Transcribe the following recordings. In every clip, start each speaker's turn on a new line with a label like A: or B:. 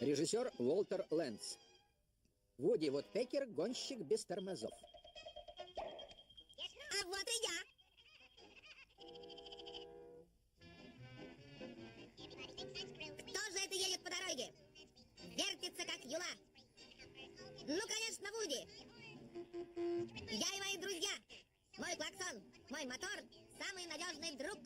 A: Режиссер Уолтер Лэнс. Вуди Woodpecker, гонщик без тормозов.
B: А вот и я. Кто же это едет по дороге? Вертится, как юла. Ну, конечно, Вуди. Я и мои друзья. Мой клаксон, мой мотор, самый надежный друг.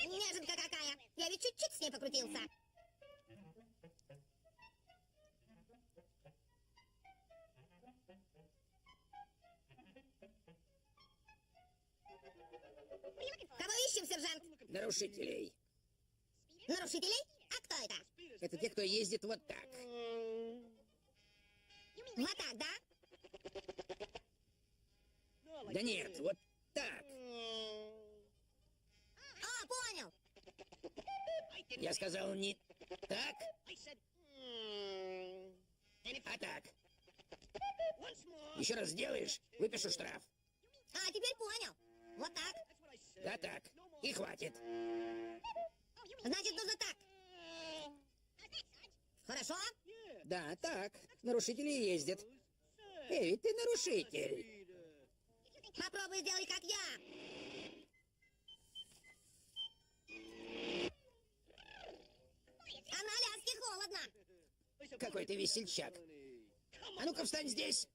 B: Неженка какая! Я ведь чуть-чуть с ней покрутился. Кого ищем, сержант?
A: Нарушителей.
B: Нарушителей? А кто это?
A: Это те, кто ездит вот так.
B: Вот так, да?
A: Да нет, вот так.
B: О, понял.
A: Я сказал не так, а так. Еще раз сделаешь, выпишу штраф.
B: А, теперь понял. Вот так.
A: Да так. И хватит.
B: Значит, нужно так. Хорошо?
A: Да, так. Нарушители ездят. Эй, ты нарушитель.
B: Попробуй сделай, как я. А на Аляске холодно.
A: Какой ты весельчак. А ну-ка встань здесь.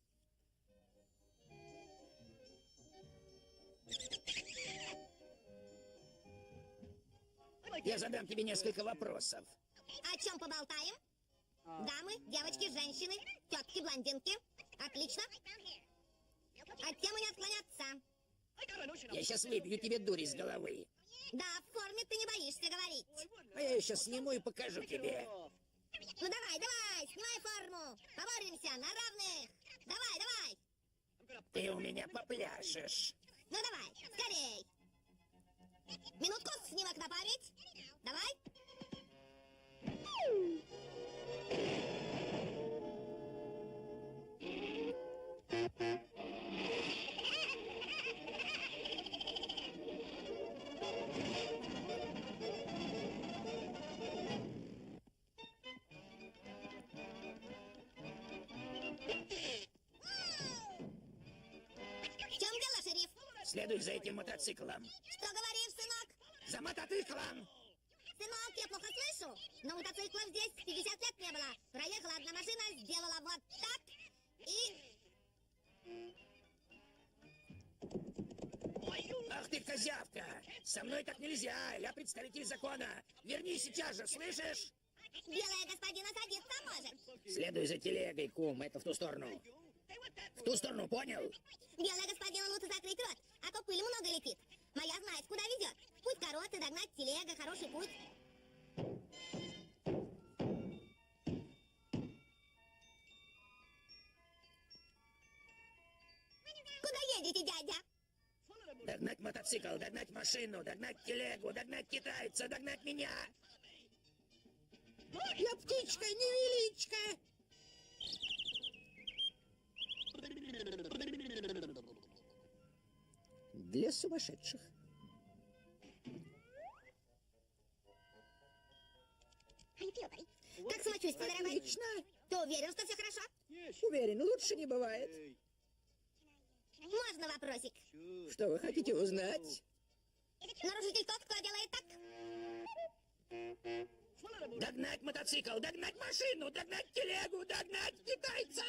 A: Я задам тебе несколько вопросов.
B: О чем поболтаем? Дамы, девочки, женщины, тетки, блондинки. Отлично. От темы не отклоняться.
A: Я сейчас выбью тебе дурь из головы.
B: Да, в форме ты не боишься говорить.
A: А я ее сейчас сниму и покажу тебе.
B: Ну давай, давай, снимай форму. Поборемся на равных. Давай, давай.
A: Ты у меня попляшешь.
B: Ну давай, скорей. Минутку, снимок на память. Давай. В чем дело, шериф?
A: Следуй за этим мотоциклом.
B: Что говоришь, сынок?
A: За мотоциклом!
B: Сынок, я плохо слышу, но мотоциклов здесь 50 лет не было. Проехала одна машина, сделала вот так и...
A: Ах ты, козявка! Со мной так нельзя! Я представитель закона! Вернись сейчас же, слышишь?
B: Белая господина садиться может.
A: Следуй за телегой, кум, это в ту сторону. В ту сторону, понял?
B: Белая господина лучше закрыть рот, а то пыль много летит. Моя знает, куда везет. Путь короткий, догнать телега, хороший путь. Куда едете, дядя?
A: Догнать мотоцикл, догнать машину, догнать телегу, догнать китайца, догнать меня! Я птичка, невеличка! Для сумасшедших.
B: Как самочувствие, дорогой?
A: Отлично.
B: Ты уверен, что все хорошо?
A: Уверен, лучше не бывает.
B: Можно вопросик?
A: Что вы хотите узнать?
B: Нарушитель тот, кто делает так?
A: Догнать мотоцикл, догнать машину, догнать телегу, догнать китайца!